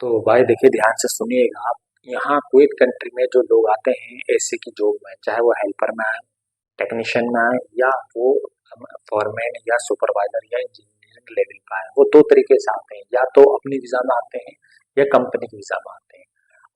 तो भाई देखिए ध्यान से सुनिएगा आप। यहाँ कुवैत कंट्री में जो लोग आते हैं एसी की जॉब में, चाहे वो हेल्पर में आए, टेक्नीशियन में आए, या वो फॉरमैन या सुपरवाइजर या इंजीनियरिंग लेवल का है, वो दो तरीके से आते हैं। या तो अपनी वीजा में आते हैं या कंपनी की वीजा में आते हैं।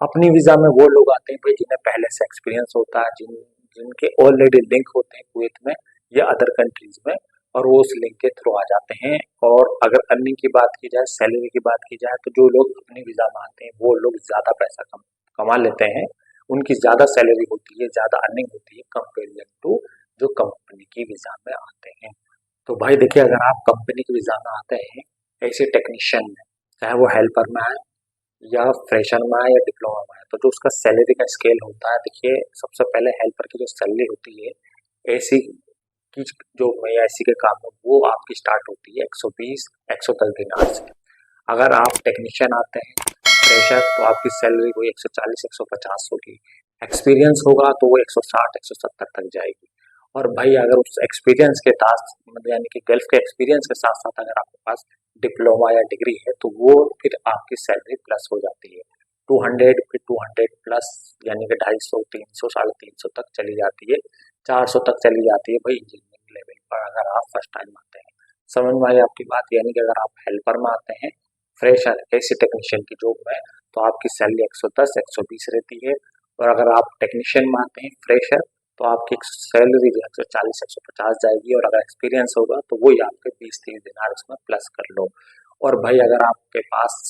अपनी वीजा में वो लोग आते हैं भाई जिन्हें पहले से एक्सपीरियंस होता है, जिनके ऑलरेडी लिंक होते हैं कुवैत में या अदर कंट्रीज में, और वो उस लिंक के थ्रू आ जाते हैं। और अगर अर्निंग की बात की जाए, सैलरी की बात की जाए, तो जो लोग अपनी वीजा में आते हैं वो लोग ज्यादा पैसा कमा लेते हैं। उनकी ज्यादा सैलरी होती है, ज्यादा अर्निंग होती है कंपेरिजन टू जो कंपनी की वीजा में आते हैं। तो भाई देखिए, अगर आप कंपनी की वीजा में आते हैं ऐसे टेक्नीशियन में, चाहे वो हेल्पर में आए या फ्रेशर में आए या डिप्लोमा में आए, तो जो उसका सैलरी का स्केल होता है, देखिए सबसे पहले हेल्पर की जो सैलरी होती है एसी की, जो मैं एसी के काम में, वो आपकी स्टार्ट होती है 120 110 दिनार से। अगर आप टेक्नीशियन आते हैं फ्रेशर, तो आपकी सैलरी वही 140 150 होगी। एक्सपीरियंस होगा तो वो 160 170 तक जाएगी। और भाई अगर उस एक्सपीरियंस के साथ, मतलब यानी कि गल्फ के एक्सपीरियंस के साथ साथ अगर आपके पास डिप्लोमा या डिग्री है, तो वो फिर आपकी सैलरी प्लस हो जाती है 200, फिर 200 प्लस, यानी कि 250 300 350 तक चली जाती है, 400 तक चली जाती है भाई इंजीनियरिंग लेवल पर, अगर आप फर्स्ट टाइम आते हैं। समझ में आई आपकी बात? यानी कि अगर आप हेल्पर में आते हैं फ्रेशर ऐसे टेक्नीशियन की जॉब में, तो आपकी सैलरी 110 120 रहती है। और अगर आप टेक्नीशियन में आते हैं फ्रेशर, तो आपकी सैलरी जो 140 150 जाएगी। और अगर एक्सपीरियंस होगा तो वही आपके 20 30 दिनार इसमें प्लस कर लो। और भाई अगर आपके पास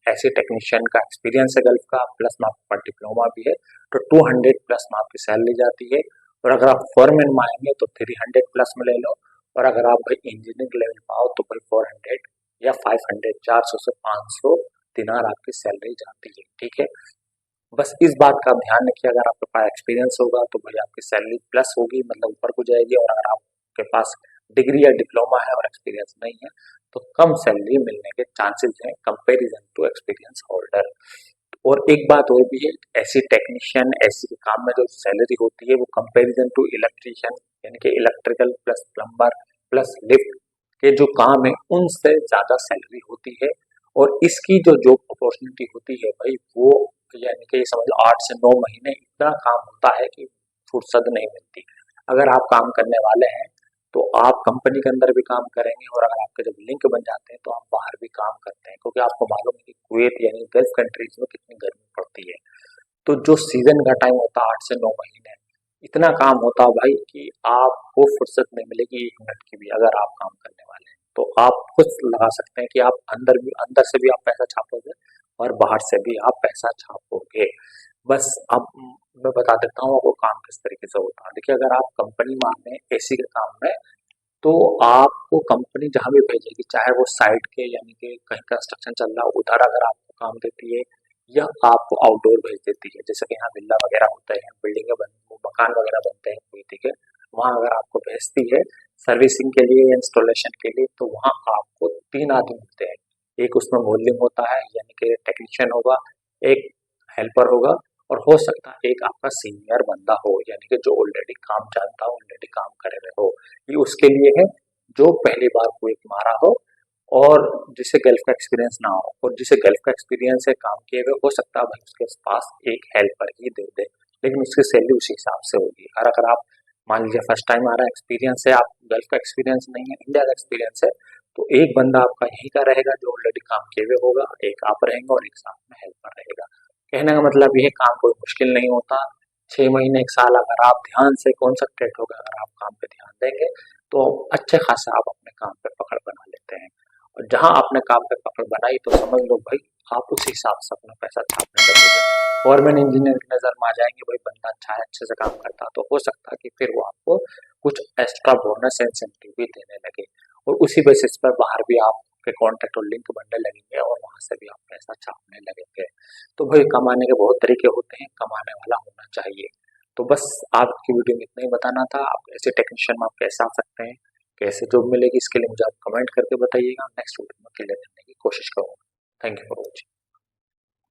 ऐसे टेक्नीशियन का एक्सपीरियंस है गल्फ का, प्लस में आपके पास डिप्लोमा भी है, तो 200 प्लस में आपकी सैलरी जाती है। और अगर आप फॉरमैन में आएंगे तो 300 प्लस में ले लो। और अगर आप भाई इंजीनियरिंग लेवल पे आओ तो भाई 400 या 500, 400 से 500 दिनार आपकी सैलरी जाती है। ठीक है, बस इस बात का ध्यान रखिए, अगर आपके पास एक्सपीरियंस होगा तो भाई आपकी सैलरी प्लस होगी, मतलब ऊपर को जाएगी। और अगर आपके पास डिग्री या डिप्लोमा है और एक्सपीरियंस नहीं है, तो कम सैलरी मिलने के चांसेस हैं कंपेरिजन टू एक्सपीरियंस होल्डर। और एक बात और भी है, ऐसी टेक्नीशियन ऐसी के काम में जो सैलरी होती है वो कंपेरिजन टू इलेक्ट्रीशियन, यानी कि electrical plus plumber plus lift के जो काम है उनसे ज्यादा सैलरी होती है। और इसकी जो जॉब अपॉर्चुनिटी होती है भाई, वो यानी कि समझ लो 8 से 9 महीने इतना काम होता है कि फुर्सत नहीं मिलती। अगर आप काम करने वाले हैं तो आप कंपनी के अंदर भी काम करेंगे, और अगर आपके जब लिंक बन जाते हैं तो आप बाहर भी काम करते हैं, क्योंकि आपको मालूम है कि कुवैत यानी गल्फ कंट्रीज में कितनी गर्मी पड़ती है। तो जो सीजन का टाइम होता है 8 से 9 महीने, इतना काम होता है भाई कि आपको फुर्सत नहीं मिलेगी 1 मिनट की भी। अगर आप काम करने वाले हैं तो आप खुद लगा सकते हैं कि आप अंदर से भी आप पैसा छापोगे और बाहर से भी आप पैसा छापोगे। बस अब मैं बता देता हूँ आपको काम किस तरीके से होता है। देखिए, अगर आप कंपनी में आते हैं एसी के काम में, तो आपको कंपनी जहाँ भी भेजेगी, चाहे वो साइट के यानी कि कहीं कंस्ट्रक्शन चल रहा हो उधर अगर आपको काम देती है, या आपको आउटडोर भेज देती है, जैसे कि यहाँ विला वगैरह होते हैं, बिल्डिंगें बन मकान वगैरह बनते हैं कोई, ठीक है, वहाँ अगर आपको भेजती है सर्विसिंग के लिए या इंस्टॉलेशन के लिए, तो वहाँ आपको 3 आदमी मिलते हैं। एक उसमें मोल्डिंग होता है, यानी कि टेक्नीशियन होगा, एक हेल्पर होगा, और हो सकता है एक आपका सीनियर बंदा हो, यानी कि जो ऑलरेडी काम जानता हो, ऑलरेडी काम करे हुए हो। ये उसके लिए है जो पहली बार कोई मारा हो, और जिसे गल्फ का एक्सपीरियंस ना हो। और जिसे गल्फ का एक्सपीरियंस है काम किए हुए, हो सकता है भाई उसके पास एक हेल्पर ही दे दे, लेकिन उसकी सैलरी उसी हिसाब से होगी। और अगर आप मान लीजिए फर्स्ट टाइम आ रहा है, एक्सपीरियंस है, आप गल्फ का एक्सपीरियंस नहीं है, इंडिया का एक्सपीरियंस है, तो एक बंदा आपका यही का रहेगा जो ऑलरेडी काम किए हुए होगा, एक आप रहेंगे और एक साथ में हेल्पर रहेगा। कहने का मतलब ये काम कोई मुश्किल नहीं होता। 6 महीने 1 साल अगर आप ध्यान से कॉन्सेंट्रेट होकर अगर आप काम पे ध्यान देंगे, तो अच्छे खासा आप अपने काम पे पकड़ बना लेते हैं। और जहां आपने काम पे पकड़ बनाई तो समझ लो भाई आप उस हिसाब से अपना पैसा छापने लगोगे। गवर्नमेंट इंजीनियर की नजर में आ जाएंगे, भाई बंदा अच्छा है, अच्छे से काम करता, तो हो सकता है कि फिर वो आपको कुछ एक्स्ट्रा बोनस इंसेंटिव भी देने लगे। और उसी बेसिस पर बाहर भी आपके कॉन्टेक्ट और लिंक बनने लगेंगे, और वहां से भी आप पैसा छापने लगेंगे। तो भाई कमाने के बहुत तरीके होते हैं, कमाने वाला होना चाहिए। तो बस आपकी वीडियो में इतना ही बताना था। आप ऐसे टेक्नीशियन में आप कैसे आ सकते हैं, कैसे जॉब मिलेगी, इसके लिए मुझे आप कमेंट करके बताइएगा। नेक्स्ट वीडियो में क्लियर करने की कोशिश करूंगा। Thank you for watching.